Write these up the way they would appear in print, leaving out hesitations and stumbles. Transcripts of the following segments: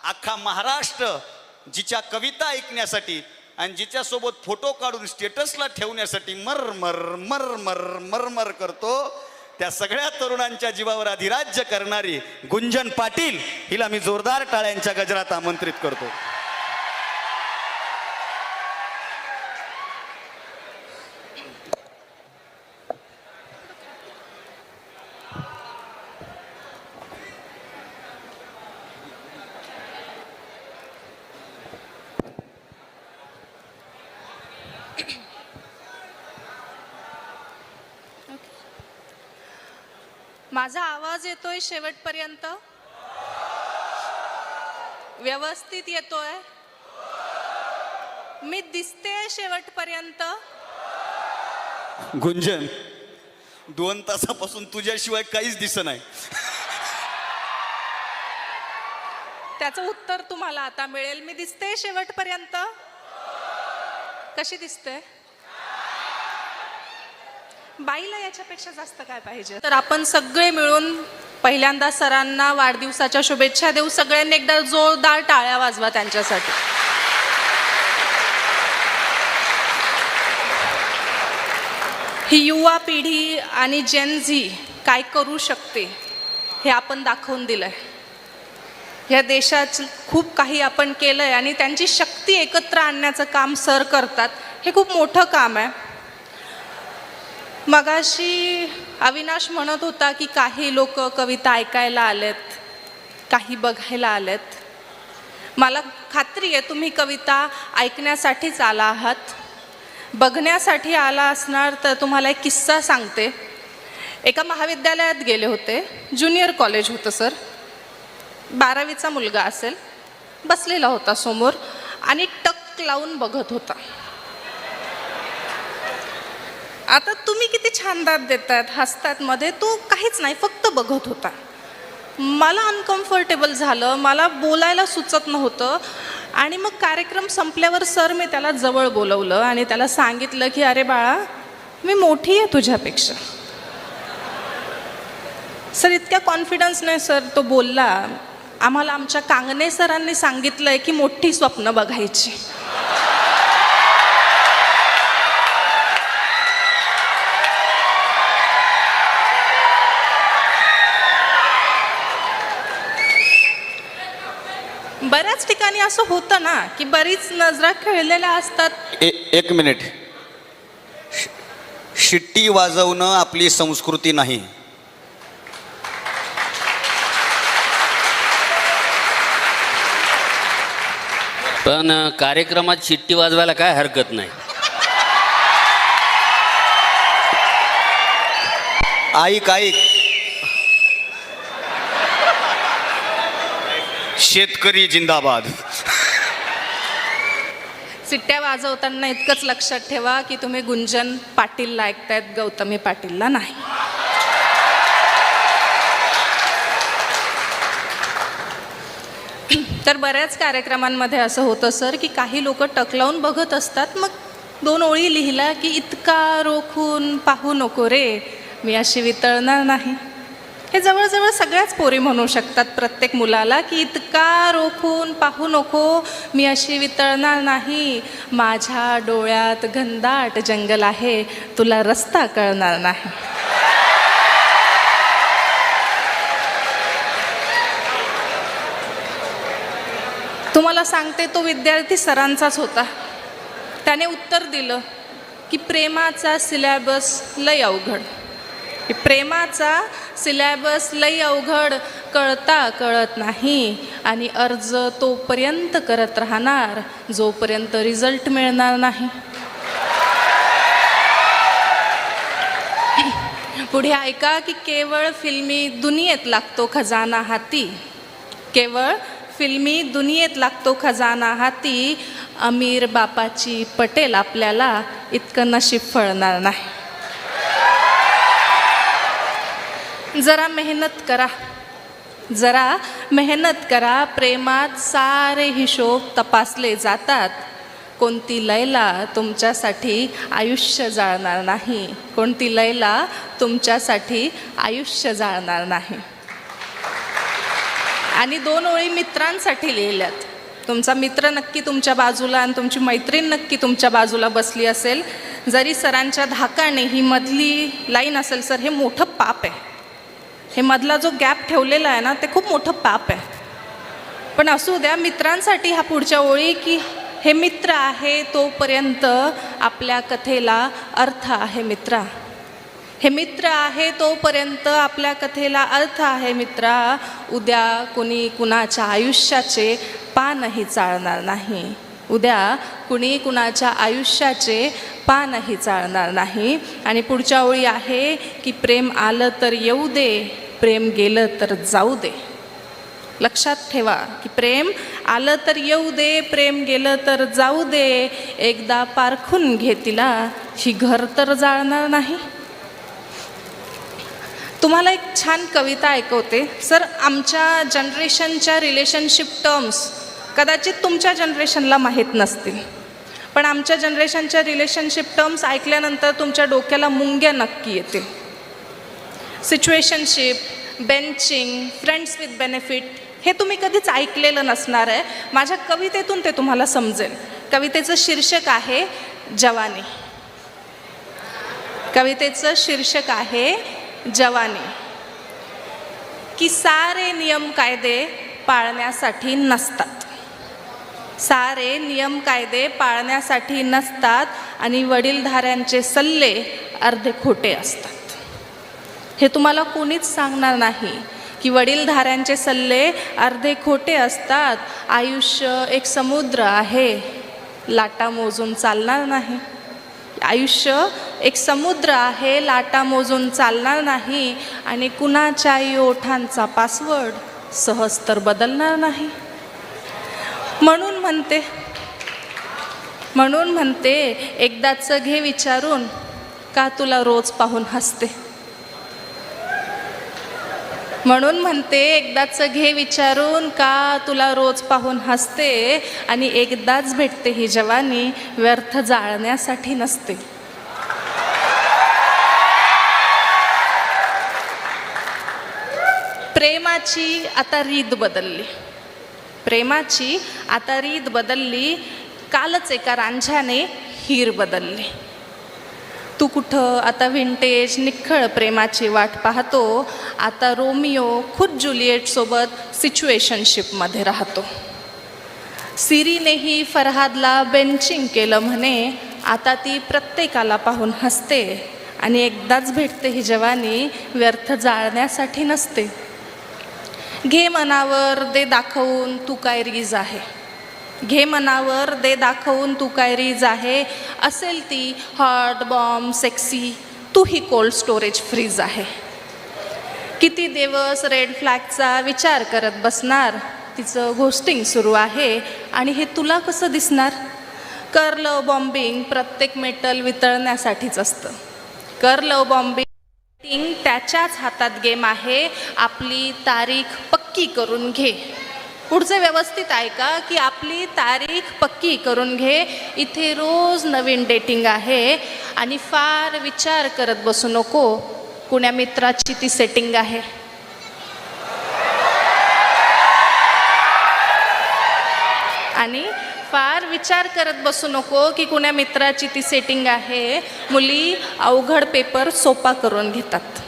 अख्खा महाराष्ट्र जिच्या कविता ऐकण्यासाठी आणि जिच्यासोबत फोटो काढून स्टेटसला ठेवण्यासाठी मरमर मरमर मरमर करतो, त्या सगळ्या तरुणांच्या जीवावर अधिराज्य करणारी गुंजन पाटील हिला मी जोरदार टाळ्यांच्या गजरात आमंत्रित करतो. माझा आवाज येतोय शेवटपर्यंत? व्यवस्थित येतोय? मी दिसते शेवटपर्यंत? गुंजन, 2 तासापासून तुझ्याशिवाय काहीच दिसत नाही. त्याचं उत्तर तुम्हाला आता मिळेल. मी दिसते शेवटपर्यंत? कशी दिसते? बाईला याच्यापेक्षा जास्त काय पाहिजे? तर आपण सगळे मिळून पहिल्यांदा सरांना वाढदिवसाच्या शुभेच्छा देऊ. सगळ्यांनी एकदा जोरदार टाळ्या वाजवा त्यांच्यासाठी. ही युवा पिढी आणि जेन झी काय करू शकते हे आपण दाखवून दिलंय. या देशात खूप काही आपण केलंय आणि त्यांची शक्ती एकत्र आणण्याचं काम सर करतात. हे खूप मोठं काम आहे. मगाशी अविनाश म्हणत होता की काही लोक कविता ऐकायला आलेत, काही बघायला आलेत. मला खात्री आहे तुम्ही कविता ऐकण्यासाठीच आला आहात. बघण्यासाठी आला असणार तर तुम्हाला एक किस्सा सांगते. एका महाविद्यालयात गेले होते. ज्युनियर कॉलेज होतं सर. 12वीचा मुलगा असेल. बसलेला होता समोर आणि टक लावून बघत होता. आता तुम्ही किती छान दाद देतात, हसतात मध्ये, तो काहीच नाही, फक्त बघत होता. मला अनकम्फर्टेबल झालं. मला बोलायला सुचत नव्हतं. आणि मग कार्यक्रम संपल्यावर सर मी त्याला जवळ बोलवलं आणि त्याला सांगितलं की अरे बाळा, मी मोठी आहे तुझ्यापेक्षा. सर इतक्या कॉन्फिडन्सने सर तो बोलला, आम्हाला आमच्या कांगणे सरांनी सांगितलंय की मोठी स्वप्न बघायची. बऱ्याच ठिकाणी असं होतं ना की बरीच नजरा खेळलेल्या असतात. एक मिनिट. शिट्टी वाजवणं आपली संस्कृती नाही. पण कार्यक्रमात शिट्टी वाजवायला काय हरकत नाही. ऐक ऐक, शेतकरी जिंदाबाद. सिट्ट्या वाजवताना इतकंच लक्षात ठेवा की तुम्ही गुंजन पाटीलला ऐकतायत, गौतमी पाटीलला नाही. तर बऱ्याच कार्यक्रमांमध्ये असं होतं सर की काही लोक टक लावून बघत असतात. मग 2 ओळी लिहिला की इतका रोखून पाहू नको रे, मी अशी वितळणार नाही. हे जवळजवळ सगळ्याच पोरी म्हणू शकतात प्रत्येक मुलाला की इतका रोखून पाहू नको, मी अशी वितळणार नाही. माझ्या डोळ्यात घनदाट जंगल आहे, तुला रस्ता कळणार नाही. तुम्हाला सांगते, तो विद्यार्थी सरांचाच होता. त्याने उत्तर दिलं की प्रेमाचा सिलॅबस लय अवघड. प्रेमाचा सिलॅबस लई अवघड, कळता कळत नाही आणि अर्ज तोपर्यंत करत राहणार जोपर्यंत रिझल्ट मिळणार नाही. पुढे ऐका की केवळ फिल्मी दुनियेत लागतो खजाना हाती. केवळ फिल्मी दुनियेत लागतो खजाना हाती. अमीर बापाची पटेल आपल्याला इतकं नशीब फळणार नाही. जरा मेहनत करा, जरा मेहनत करा. प्रेमात सारे हिशोब तपासले जातात. कोणती लैला तुमच्यासाठी आयुष्य जाळणार नाही. कोणती लैला तुमच्यासाठी आयुष्य जाळणार नाही. आणि 2 ओळी मित्रांसाठी लिहिल्यात. तुमचा मित्र नक्की तुमच्या बाजूला आणि तुमची मैत्रीण नक्की तुमच्या बाजूला बसली असेल. जरी सरांच्या धाकाने ही मधली लाईन असेल, सर हे मोठं पाप आहे. हे मधला जो गॅप ठेवलेला आहे ना, ते खूप मोठं पाप आहे. पण असू द्या, मित्रांसाठी ह्या पुढच्या ओळी, की हे मित्र आहे तोपर्यंत आपल्या कथेला अर्थ आहे मित्रा. हे मित्र आहे तोपर्यंत आपल्या कथेला अर्थ आहे मित्रा. उद्या कुणी कुणाच्या आयुष्याचे पानही चाळणार नाही. उद्या कुणी कुणाच्या आयुष्याचे पानही चाळणार नाही. आणि पुढच्या ओळी आहे की प्रेम आलं तर येऊ दे, प्रेम गेलं तर जाऊ दे. लक्षात ठेवा की प्रेम आलं तर येऊ दे, प्रेम गेलं तर जाऊ दे. एकदा पारखून घे तिला, ही घर तर जाळणार नाही. तुम्हाला एक छान कविता ऐकवते. सर, आमच्या जनरेशनच्या रिलेशनशिप टर्म्स कदाचित तुमच्या जनरेशनला माहीत नसतील, पण आमच्या जनरेशनच्या रिलेशनशिप टर्म्स ऐकल्यानंतर तुमच्या डोक्याला मुंग्या नक्की येतील. Situationship, benching, friends with benefit, हे तुम्ही कधीच ऐकलेलं नसणार आहे. माझ्या कवितेतून ते तुम्हाला समजेल. कवितेचं शीर्षक आहे जवानी. कवितेचं शीर्षक आहे जवानी. की सारे नियम कायदे पाळण्यासाठी नसतात. सारे नियम कायदे पाळण्यासाठी नसतात आणि वडीलधाऱ्यांचे सल्ले अर्धे खोटे असतात. हे तुम्हाला कोणीच सांगणार नाही की वडीलधाऱ्यांचे सल्ले अर्धे खोटे असतात. आयुष्य एक समुद्र आहे, लाटा मोजून चालणार नाही. आयुष्य एक समुद्र आहे, लाटा मोजून चालणार नाही. आणि कुणाच्याही ओठांचा पासवर्ड सहज तर बदलणार नाही. म्हणून म्हणते एकदाचं घे विचारून, का तुला रोज पाहून हसते. म्हणून म्हणते एकदाचं घे विचारून, का तुला रोज पाहून हसते. आणि एकदाच भेटते ही जवानी, व्यर्थ जाळण्यासाठी नसते. प्रेमाची आता रीत बदलली. प्रेमाची आता रीत बदलली. कालच एका रांझ्याने हीर बदलली. तू कुठं आता व्हिंटेज निखळ प्रेमाची वाट पाहतो. आता रोमिओ खुद जुलिएटसोबत सिच्युएशनशिपमध्ये राहतो. सिरीनेही फरहादला बेंचिंग केलं म्हणे. आता ती प्रत्येकाला पाहून हसते. आणि एकदाच भेटते ही जवानी, व्यर्थ जाळण्यासाठी नसते. घे मनावर दे दाखवून, तू काय रीज आहे. घे मनावर दे दाखवून, तू काय रीज आहे. असेल ती हॉट बॉम्ब सेक्सी, तू ही कोल्ड स्टोरेज फ्रीज आहे. किती दिवस रेड फ्लॅगचा विचार करत बसणार. तिचं घोस्टिंग सुरू आहे आणि हे तुला कसं दिसणार. कर लव बॉम्बिंग प्रत्येक मेटल वितळण्यासाठीच असतं. कर लव बॉम्बिंग त्याच्याच हातात गेम आहे. आपली तारीख पक्की करून घे. पुढचे व्यवस्थित ऐका की आपली तारीख पक्की करून घे. इथे रोज नवीन डेटिंग आहे. आणि फार विचार करत बसू नको, कुण्या मित्राची ती सेटिंग आहे. आणि फार विचार करत बसू नको की कुण्या मित्राची ती सेटिंग आहे. मुली अवघड पेपर सोपा करून घेतात.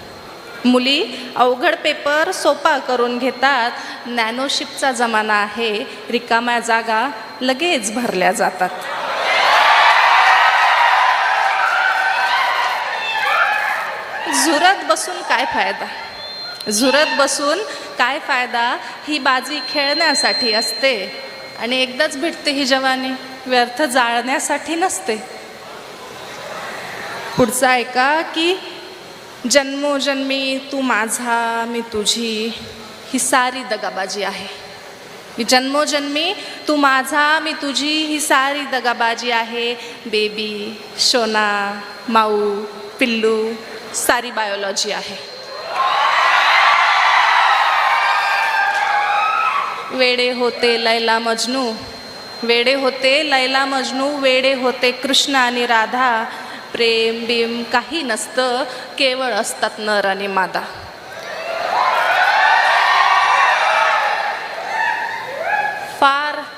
मुली अवघड पेपर सोपा करून घेतात. नॅनोशिपचा जमाना आहे. रिकाम्या जागा लगेच भरल्या जातात. झुरत बसून काय फायदा. झुरत बसून काय फायदा. ही बाजी खेळण्यासाठी असते. आणि एकदाच भेटते ही जवानी, व्यर्थ जाळण्यासाठी नसते. पुढचा ऐका की जन्मोजन्मी तू माझा मी तुझी, ही सारी दगाबाजी आहे. जन्मोजन्मी तू माझा मी तुझी, ही सारी दगाबाजी आहे. बेबी, शोना, माऊ, पिल्लू, सारी बायोलॉजी आहे. वेडे होते लैला मजनू, वेडे होते लैला मजनू, वेडे होते कृष्ण आणि राधा. प्रेम बिम काही नसतं, केवळ असतात नर आणि मादा.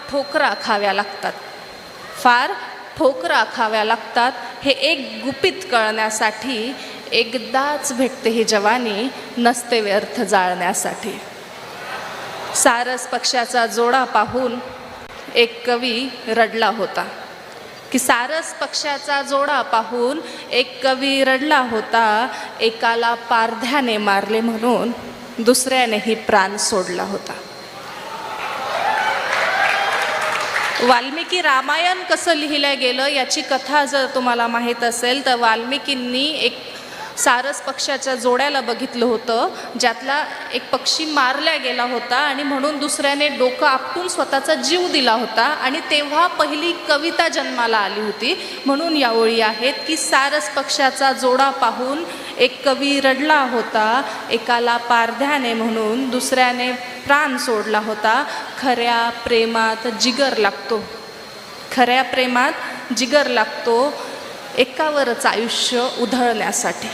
ठोकरा खाव्या लागतात, फार ठोकरा खाव्या लागतात. हे एक गुपित कळण्यासाठी एकदाच भेटते ही जवानी, नसते व्यर्थ जाळण्यासाठी. सारस पक्षाचा जोडा पाहून एक कवी रडला होता, की सारस पक्षाचा जोडा पाहून एक कवी रडला होता. एकाला पारध्याने मारले म्हणून दुसऱ्यानेही प्राण सोडला होता. वाल्मिकी रामायण कसं लिहिलं गेलं याची कथा जर तुम्हाला माहीत असेल तर वाल्मिकींनी एक सारस पक्षाच्या जोड्याला बघितलं होतं, ज्यातला एक पक्षी मारला गेला होता आणि म्हणून दुसऱ्याने डोकं आपटून स्वतःचा जीव दिला होता. आणि तेव्हा पहिली कविता जन्माला आली होती. म्हणून या ओळी आहेत की सारस पक्षाचा जोडा पाहून एक कवी रडला होता. एकाला पारध्याने म्हणून दुसऱ्याने प्राण सोडला होता. खऱ्या प्रेमात जिगर लागतो, खऱ्या प्रेमात जिगर लागतो एकावरच आयुष्य उधळण्यासाठी.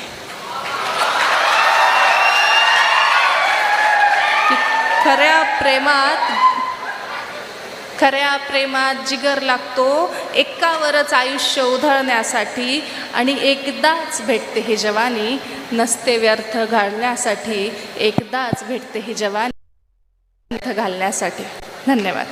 खऱ्या प्रेमात जिगर लागतो एकावरच आयुष्य उधळण्यासाठी. आणि एकदाच भेटते ही जवानी, नसते व्यर्थ घालण्यासाठी. एकदाच भेटते ही जवानी घालण्यासाठी. धन्यवाद.